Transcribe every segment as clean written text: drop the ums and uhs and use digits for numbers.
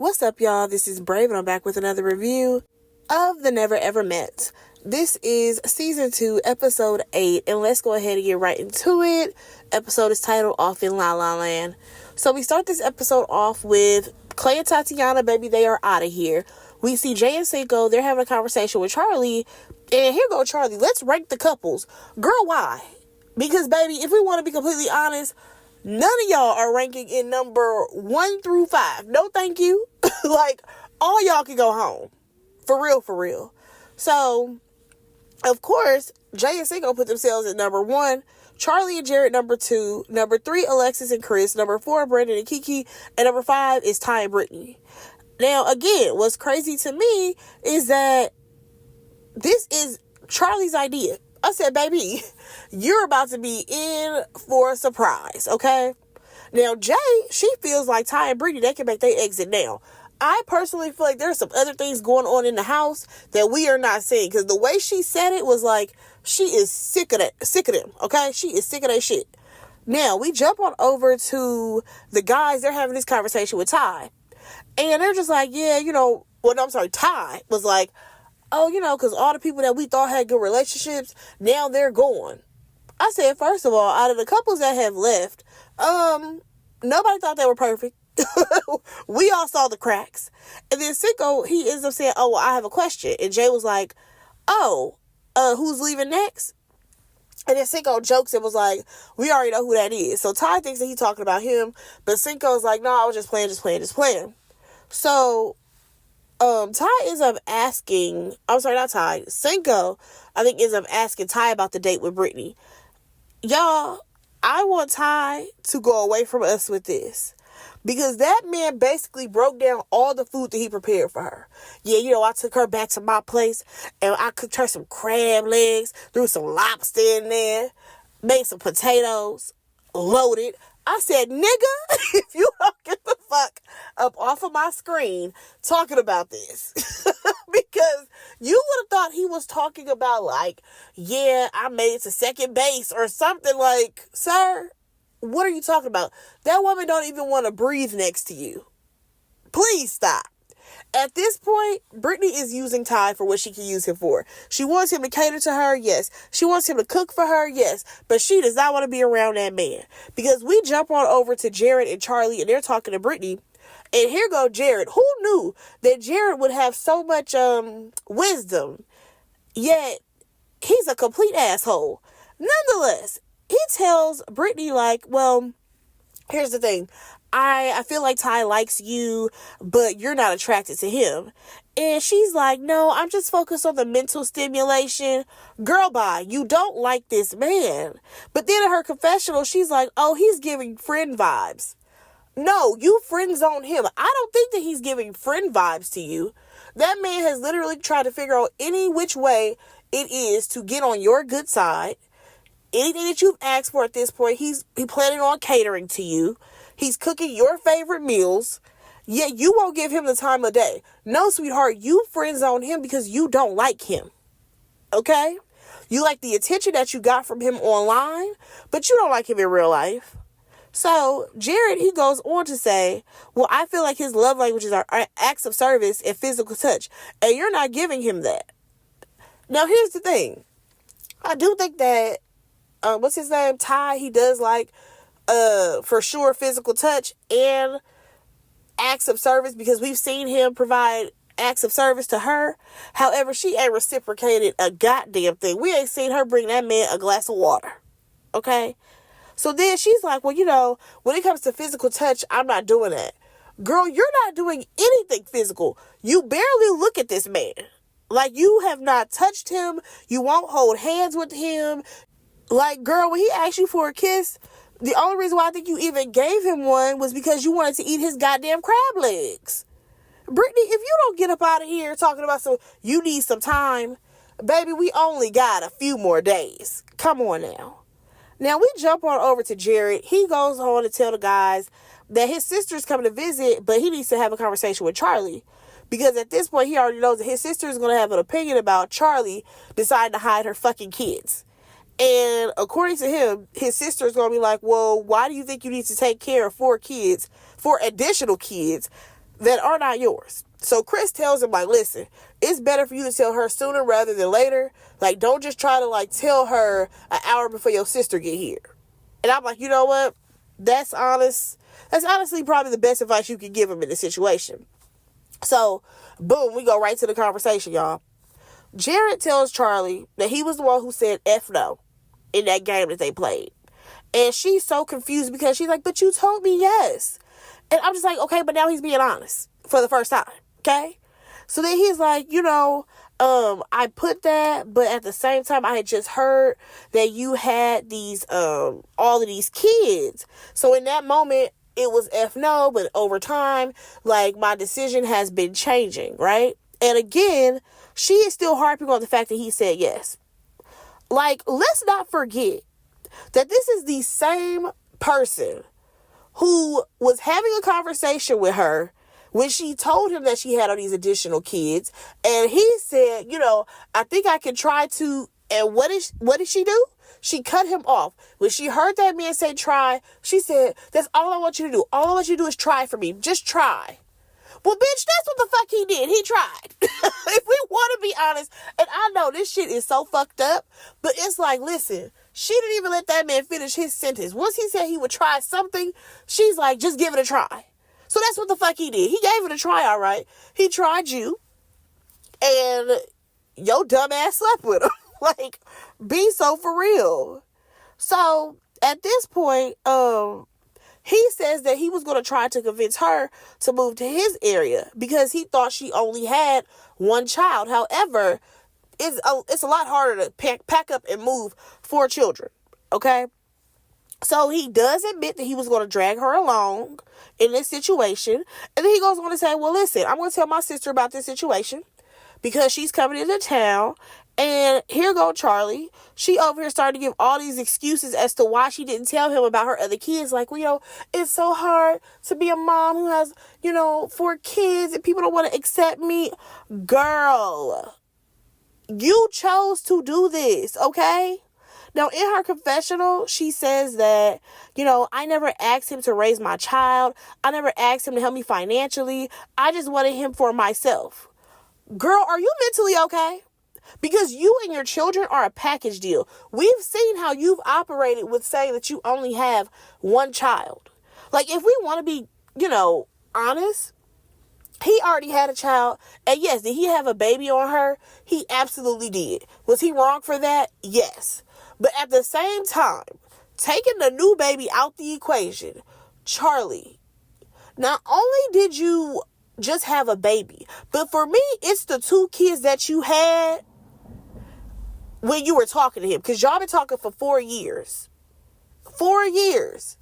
What's up, y'all? This is Brave, and I'm back with another review of The Never Ever Met. This is Season 2, Episode 8, and let's go ahead and get right into it. Episode is titled Off in La La Land. So we start this episode off with Clay and Tatiana, baby, they are out of here. We see Jay and Cinco, they're having a conversation with Charlie, and here go Charlie, let's rank the couples. Girl, why? Because, baby, if we want to be completely honest, none of y'all are ranking in number 1 through 5. No, thank you. Like, all y'all can go home. For real, for real. So, of course, Jay and Cinco put themselves at number 1. Charlie and Jared, number 2. Number 3, Alexis and Chris. Number 4, Brandon and Kiki. And number 5 is Ty and Brittany. Now, again, what's crazy to me is that this is Charlie's idea. I said, baby, you're about to be in for a surprise, okay? Now, Jay, she feels like Ty and Brittany, they can make their exit now. I personally feel like there's some other things going on in the house that we are not seeing. Because the way she said it was like, she is sick of them, okay? She is sick of that shit. Now, we jump on over to the guys. They're having this conversation with Ty. And they're just like, yeah, Ty was like, oh, because all the people that we thought had good relationships, now they're gone. I said, first of all, out of the couples that have left, nobody thought they were perfect. We all saw the cracks. And then Cinco, he ends up saying, oh, well, I have a question. And Jay was like, oh, who's leaving next? And then Cinco jokes and was like, we already know who that is. So Ty thinks that he's talking about him, but Cinco's like, no, I was just playing. So Ty ends up asking, Cinco, I think, ends up asking Ty about the date with Brittany. Y'all, I want Ty to go away from us with this. Because that man basically broke down all the food that he prepared for her. Yeah, I took her back to my place and I cooked her some crab legs, threw some lobster in there, made some potatoes, loaded. I said, nigga, if you don't get the fuck up off of my screen talking about this. Because you would have thought he was talking about like, yeah, I made it to second base or something. Like, sir, what are you talking about? That woman don't even want to breathe next to you. Please stop. At this point, Brittany is using Ty for what she can use him for. She wants him to cater to her, yes. She wants him to cook for her, yes. But she does not want to be around that man. Because we jump on over to Jared and Charlie, and they're talking to Brittany. And here go Jared. Who knew that Jared would have so much wisdom? Yet, he's a complete asshole. Nonetheless, he tells Brittany, like, well, here's the thing. I feel like Ty likes you, but you're not attracted to him. And she's like, no, I'm just focused on the mental stimulation. Girl, bye. You don't like this man. But then in her confessional, she's like, oh, he's giving friend vibes. No, you friend zone him. I don't think that he's giving friend vibes to you. That man has literally tried to figure out any which way it is to get on your good side. Anything that you've asked for at this point, he's planning on catering to you. He's cooking your favorite meals, yet you won't give him the time of day. No, sweetheart, you friend zone him because you don't like him. Okay? You like the attention that you got from him online, but you don't like him in real life. So, Jared, he goes on to say, well, I feel like his love languages are acts of service and physical touch, and you're not giving him that. Now, here's the thing. I do think that, what's his name? Ty, he does like, for sure, physical touch and acts of service, because we've seen him provide acts of service to her. However, she ain't reciprocated a goddamn thing. We ain't seen her bring that man a glass of water. Okay? So then she's like, well, when it comes to physical touch, I'm not doing that. Girl, you're not doing anything physical. You barely look at this man. Like, you have not touched him. You won't hold hands with him. Like, girl, when he asked you for a kiss, the only reason why I think you even gave him one was because you wanted to eat his goddamn crab legs. Brittany, if you don't get up out of here talking about you need some time, baby, we only got a few more days. Come on now. Now, we jump on over to Jared. He goes on to tell the guys that his sister's coming to visit, but he needs to have a conversation with Charlie. Because at this point, he already knows that his sister is going to have an opinion about Charlie deciding to hide her fucking kids. And according to him, his sister is going to be like, well, why do you think you need to take care of 4 additional kids that are not yours. So Chris tells him, like, listen, it's better for you to tell her sooner rather than later. Like, don't just try to, like, tell her an hour before your sister get here. And I'm like, you know what? That's honest. That's honestly probably the best advice you could give him in this situation. So, boom, we go right to the conversation, y'all. Jared tells Charlie that he was the one who said F no in that game that they played. And she's so confused because she's like, but you told me yes. And I'm just like, okay, but now he's being honest for the first time, okay? So then he's like, I put that, but at the same time, I had just heard that you had these, all of these kids. So in that moment, it was F no, but over time, like, my decision has been changing, right? And again, she is still harping on the fact that he said yes. Like, let's not forget that this is the same person who was having a conversation with her when she told him that she had all these additional kids. And he said, I think I can try to. And what did she do? She cut him off. When she heard that man say try, she said, that's all I want you to do. All I want you to do is try for me. Just try. Well, bitch, that's what the fuck he did. He tried. If we want to be honest, and I know this shit is so fucked up, but it's like, listen, she didn't even let that man finish his sentence. Once he said he would try something, she's like, just give it a try. So that's what the fuck he did. He gave it a try, all right. He tried you, and your dumb ass slept with him. Like, be so for real. So at this point, he says that he was going to try to convince her to move to his area because he thought she only had one child. However, it's a lot harder to pack up and move 4 children, okay? So he does admit that he was going to drag her along in this situation. And then he goes on to say, well, listen, I'm going to tell my sister about this situation because she's coming into town. And here go Charlie. She over here started to give all these excuses as to why she didn't tell him about her other kids. Like, well, it's so hard to be a mom who has, 4 kids and people don't want to accept me. Girl, you chose to do this, okay? Now, in her confessional, she says that, I never asked him to raise my child. I never asked him to help me financially. I just wanted him for myself. Girl, are you mentally okay? Because you and your children are a package deal. We've seen how you've operated with saying that you only have one child. Like, if we want to be, honest, he already had a child. And yes, did he have a baby on her? He absolutely did. Was he wrong for that? Yes. But at the same time, taking the new baby out the equation, Charlie, not only did you just have a baby, but for me, it's the 2 kids that you had when you were talking to him, because y'all been talking for 4 years. 4 years.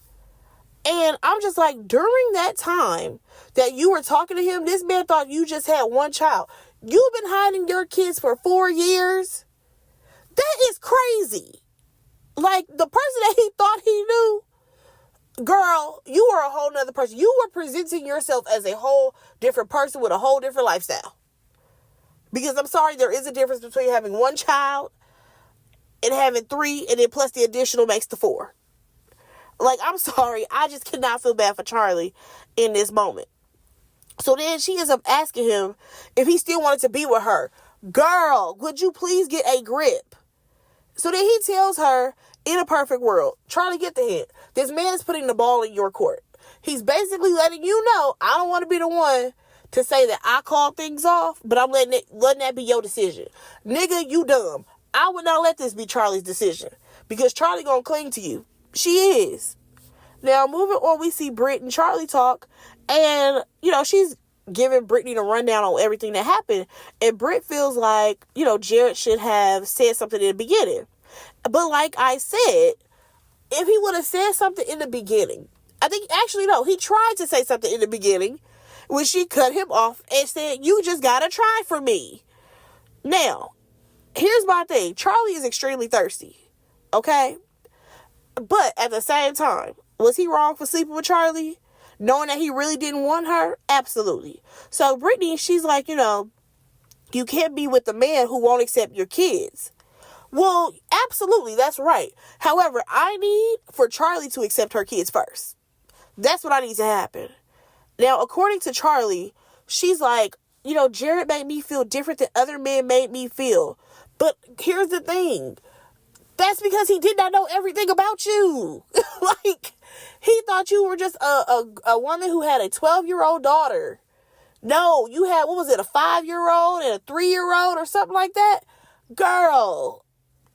And I'm just like, during that time that you were talking to him, this man thought you just had one child. You've been hiding your kids for 4 years? That is crazy. Like, the person that he thought he knew, girl, you were a whole nother person. You were presenting yourself as a whole different person with a whole different lifestyle. Because I'm sorry, there is a difference between having one child and having 3, and then plus the additional makes the 4. Like, I'm sorry, I just cannot feel bad for Charlie in this moment. So then she ends up asking him if he still wanted to be with her. Girl, would you please get a grip? So then he tells her, in a perfect world, Charlie, get the hint. This man is putting the ball in your court. He's basically letting you know, I don't want to be the one to say that I called things off, but I'm letting that be your decision. Nigga, you dumb. I would not let this be Charlie's decision because Charlie gonna cling to you. She is. Now, moving on, we see Britt and Charlie talk, and, she's giving Brittany the rundown on everything that happened, and Britt feels like, Jared should have said something in the beginning. But like I said, if he would have said something in the beginning, I think, actually, no, he tried to say something in the beginning when she cut him off and said, you just gotta try for me. Now, here's my thing. Charlie is extremely thirsty, okay? But at the same time, was he wrong for sleeping with Charlie? Knowing that he really didn't want her? Absolutely. So Brittany, she's like, you can't be with the man who won't accept your kids. Well, absolutely, that's right. However, I need for Charlie to accept her kids first. That's what I need to happen. Now, according to Charlie, she's like, Jared made me feel different than other men made me feel. But here's the thing. That's because he did not know everything about you. Like, he thought you were just a woman who had a 12-year-old daughter. No, you had, what was it, a 5-year-old and a 3-year-old or something like that? Girl,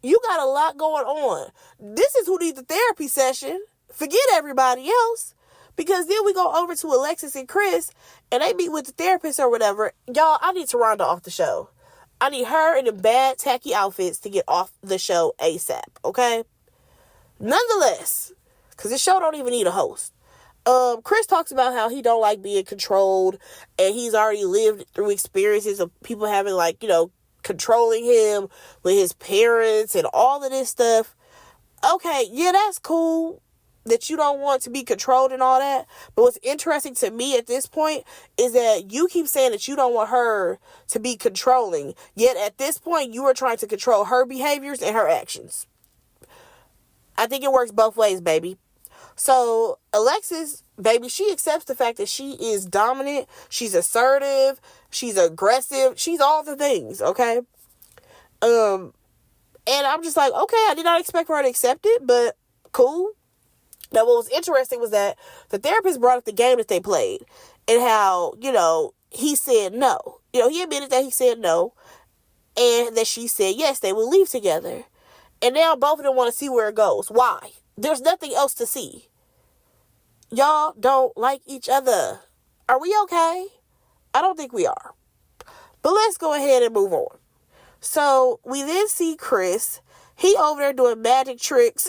you got a lot going on. This is who needs a therapy session. Forget everybody else. Because then we go over to Alexis and Chris, and they meet with the therapist or whatever. Y'all, I need Taronda off the show. I need her in the bad, tacky outfits to get off the show ASAP, okay? Nonetheless, because this show don't even need a host. Chris talks about how he don't like being controlled, and he's already lived through experiences of people having, like, controlling him with his parents and all of this stuff. Okay, yeah, that's cool that you don't want to be controlled and all that. But what's interesting to me at this point is that you keep saying that you don't want her to be controlling. Yet at this point, you are trying to control her behaviors and her actions. I think it works both ways, baby. So Alexis, baby, she accepts the fact that she is dominant. She's assertive. She's aggressive. She's all the things, okay? And I'm just like, okay, I did not expect her to accept it, but cool. Now, what was interesting was that the therapist brought up the game that they played and how, he said no. He admitted that he said no and that she said yes, they would leave together. And now both of them want to see where it goes. Why? There's nothing else to see. Y'all don't like each other. Are we okay? I don't think we are. But let's go ahead and move on. So we then see Chris. He over there doing magic tricks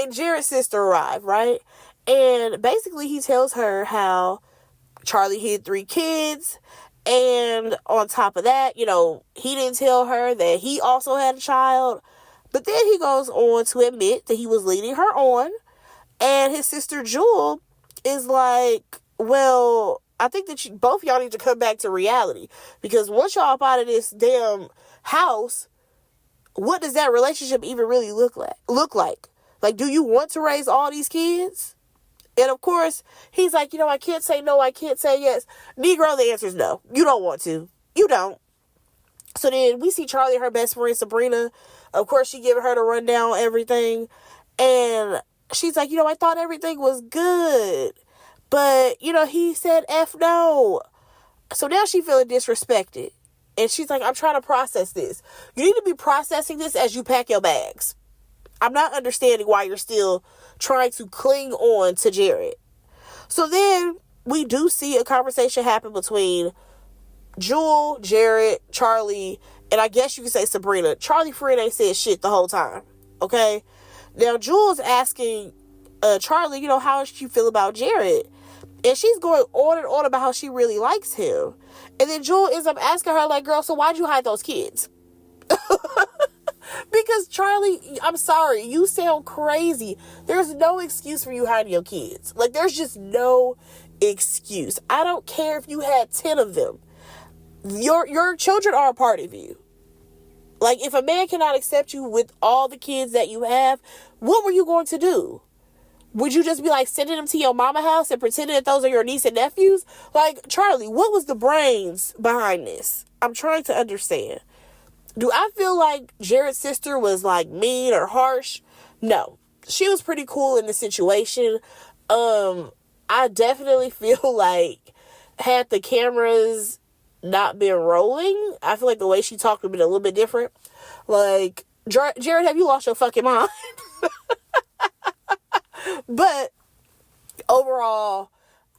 and Jared's sister arrived, right? And basically he tells her how Charlie had 3 kids. And on top of that, he didn't tell her that he also had a child. But then he goes on to admit that he was leading her on. And his sister Jewel is like, well, I think that both y'all need to come back to reality. Because once y'all up out of this damn house, what does that relationship even really look like? Like, do you want to raise all these kids? And of course, he's like, I can't say no, I can't say yes. Negro, the answer is no. You don't want to. You don't. So then we see Charlie and her best friend, Sabrina. Of course, she giving her the rundown on everything. And she's like, I thought everything was good. But, he said F no. So now she feeling disrespected. And she's like, I'm trying to process this. You need to be processing this as you pack your bags. I'm not understanding why you're still trying to cling on to Jared. So then we do see a conversation happen between Jewel, Jared, Charlie, and I guess you could say Sabrina. Charlie friend ain't said shit the whole time. Okay? Now, Jewel's asking Charlie, how does she feel about Jared? And she's going on and on about how she really likes him. And then Jewel ends up asking her, like, girl, so why'd you hide those kids? Because Charlie, I'm sorry, you sound crazy. There's no excuse for you hiding your kids. Like, there's just no excuse. I don't care if you had 10 of them. Your children are a part of you. Like, if a man cannot accept you with all the kids that you have, what were you going to do? Would you just be like sending them to your mama house and pretending that those are your niece and nephews? Like, Charlie, what was the brains behind this? I'm trying to understand. Do I feel like Jared's sister was like mean or harsh? No. She was pretty cool in the situation. I definitely feel like had the cameras not been rolling, I feel like the way she talked would have been a little bit different. Like, Jared, have you lost your fucking mind? But overall,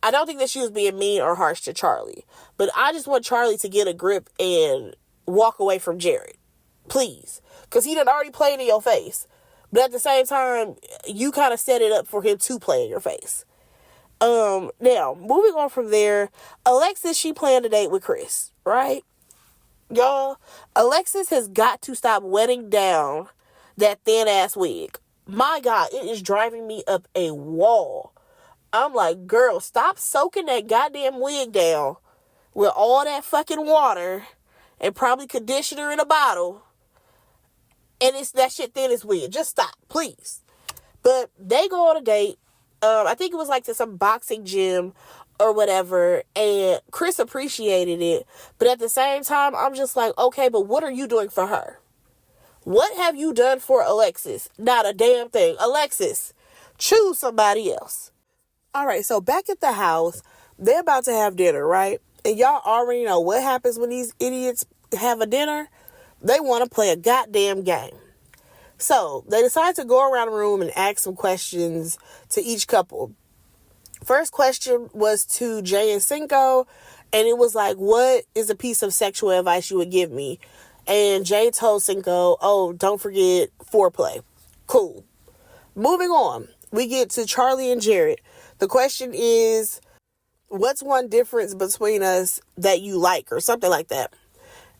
I don't think that she was being mean or harsh to Charlie. But I just want Charlie to get a grip and walk away from Jared. Please. Because he done already played in your face. But at the same time, you kind of set it up for him to play in your face. Now, moving on from there, Alexis, she planned a date with Chris, right? Y'all, Alexis has got to stop wetting down that thin-ass wig. My God, it is driving me up a wall. I'm like, girl, stop soaking that goddamn wig down with all that fucking water and probably conditioner in a bottle. And it's that shit thin as wig. Just stop, please. But they go on a date. I think it was like to some boxing gym or whatever, and Chris appreciated it. But at the same time, I'm just like, okay, but what are you doing for her? What have you done for Alexis? Not a damn thing. Alexis, choose somebody else. All right, so back at the house, they're about to have dinner, right? And y'all already know what happens when these idiots have a dinner. They want to play a goddamn game. So they decide to go around the room and ask some questions to each couple. First question was to Jay and Cinco, and it was like, what is a piece of sexual advice you would give me? And Jay told Cinco, oh, don't forget foreplay. Cool. Moving on, we get to Charlie and Jared. The question is, what's one difference between us that you like, or something like that?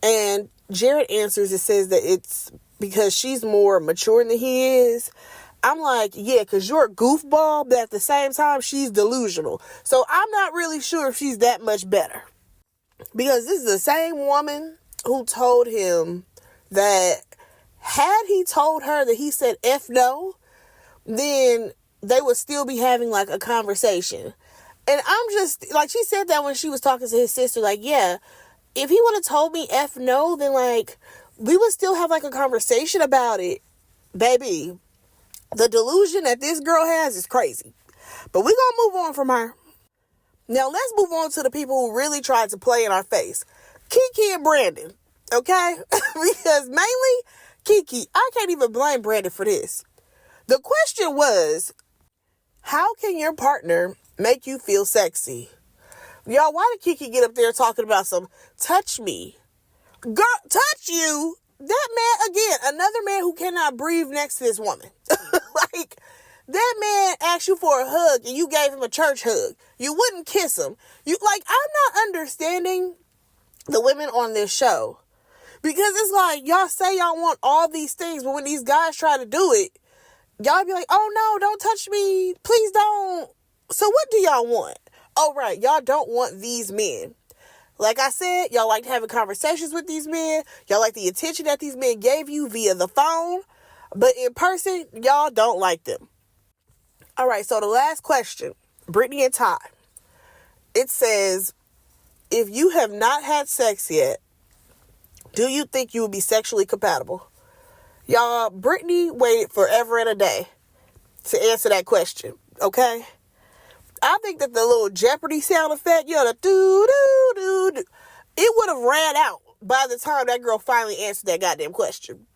And Jared answers, it says that it's because she's more mature than he is. I'm like, yeah, because you're a goofball, but at the same time, she's delusional. So I'm not really sure if she's that much better. Because this is the same woman who told him that had he told her that he said F no, then they would still be having like a conversation. And I'm just, like, she said that when she was talking to his sister, like, yeah, if he would have told me F no, then like, we would still have like a conversation about it. Baby, the delusion that this girl has is crazy. But we're going to move on from her. Now, let's move on to the people who really tried to play in our face. Kiki and Brandon, okay? Because mainly Kiki, I can't even blame Brandon for this. The question was, how can your partner make you feel sexy? Y'all, why did Kiki get up there talking about some touch me? Girl, touch you? That man, again, another man who cannot breathe next to this woman. Like, that man asked you for a hug and you gave him a church hug. You wouldn't kiss him. I'm not understanding the women on this show. Because it's like, y'all say y'all want all these things, but when these guys try to do it, y'all be like, oh no, don't touch me. Please don't. So what do y'all want? Oh, right, y'all don't want these men. Like I said, y'all liked having conversations with these men. Y'all like the attention that these men gave you via the phone. But in person, y'all don't like them. All right, so the last question, Brittany and Ty. It says, if you have not had sex yet, do you think you would be sexually compatible? Y'all, Brittany waited forever and a day to answer that question, okay? I think that the little Jeopardy sound effect, the doo-doo-doo-doo, it would have ran out by the time that girl finally answered that goddamn question.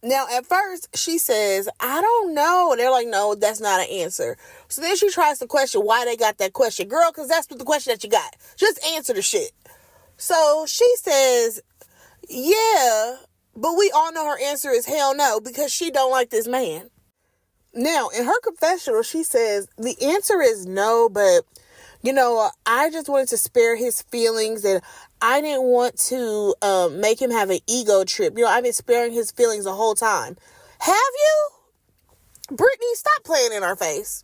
Now, at first, she says, I don't know. And they're like, no, that's not an answer. So then she tries to question why they got that question. Girl, because that's the question that you got. Just answer the shit. So she says, yeah, but we all know her answer is hell no, because she don't like this man. Now, in her confessional, she says, the answer is no, but, I just wanted to spare his feelings, and I didn't want to make him have an ego trip. I've been sparing his feelings the whole time. Have you? Brittany, stop playing in our face.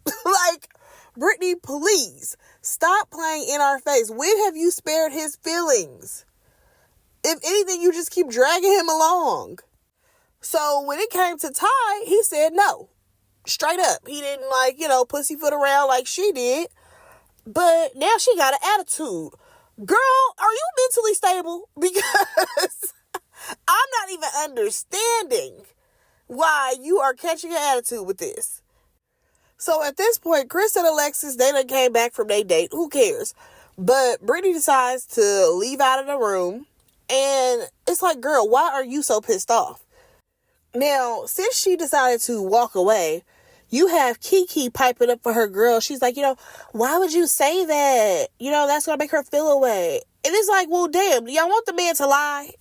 Brittany, please, stop playing in our face. When have you spared his feelings? If anything, you just keep dragging him along. So when it came to Ty, he said no. Straight up. He didn't pussyfoot around like she did. But now she got an attitude. Girl, are you mentally stable? Because I'm not even understanding why you are catching an attitude with this. So at this point, Chris and Alexis, they done came back from their date. Who cares? But Brittany decides to leave out of the room. And it's like, girl, why are you so pissed off? Now, since she decided to walk away, you have Kiki piping up for her girl. She's like, why would you say that? That's going to make her feel away. And it's like, well, damn, do y'all want the man to lie?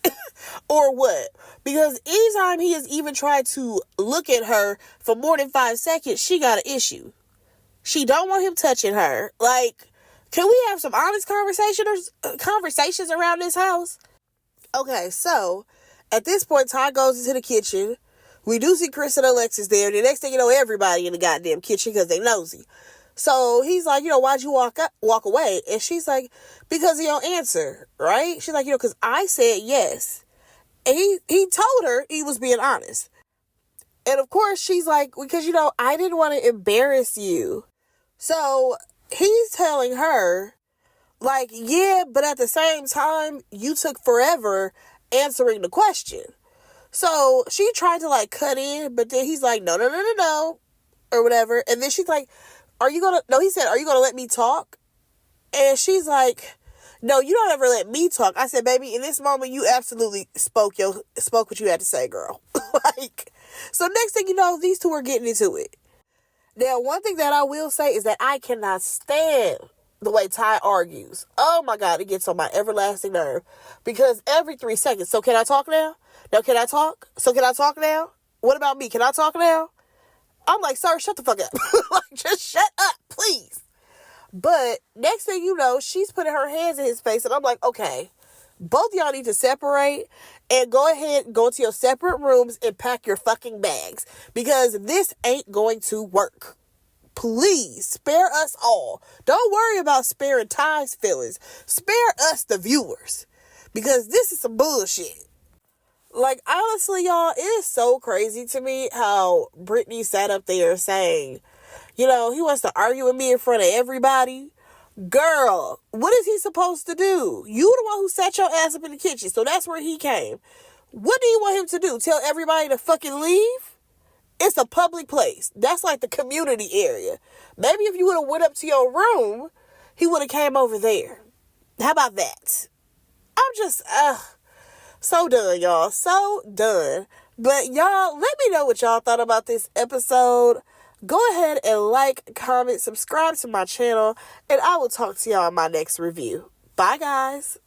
Or what? Because anytime he has even tried to look at her for more than 5 seconds, she got an issue. She don't want him touching her. Can we have some honest conversations around this house? Okay, so at this point, Ty goes into the kitchen. We do see Chris and Alexis there. The next thing you know, everybody in the goddamn kitchen because they nosy. So he's like, why'd you walk away? And she's like, because he don't answer, right? She's like, because I said yes. And he told her he was being honest. And of course, she's like, because, I didn't want to embarrass you. So he's telling her Like, yeah, but at the same time, you took forever answering the question. So she tried to like cut in, but then he's like, no, no, no, no, no, or whatever. And then she's like, he said, are you going to let me talk? And she's like, no, you don't ever let me talk. I said, baby, in this moment, you absolutely spoke what you had to say, girl. Like, so next thing you know, these two are getting into it. Now, one thing that I will say is that I cannot stand the way Ty argues. Oh my God, it gets on my everlasting nerve. Because every 3 seconds, so can I talk now? Now, can I talk? So can I talk now? What about me? Can I talk now? I'm like, sir, shut the fuck up. Like, just shut up, please. But next thing you know, she's putting her hands in his face. And I'm like, okay, both y'all need to separate and go ahead, go to your separate rooms and pack your fucking bags. Because this ain't going to work. Please spare us all. Don't worry about sparing Ty's feelings. Spare us, the viewers. Because this is some bullshit. Like, honestly, y'all, it is so crazy to me how Brittany sat up there saying, you know, he wants to argue with me in front of everybody. Girl, what is he supposed to do? You the one who sat your ass up in the kitchen, so that's where he came. What do you want him to do? Tell everybody to fucking leave? It's a public place. That's like the community area. Maybe if you would have went up to your room, he would have came over there. How about that? I'm just, so done, y'all. So done. But y'all, let me know what y'all thought about this episode. Go ahead and like, comment, subscribe to my channel, and I will talk to y'all in my next review. Bye, guys.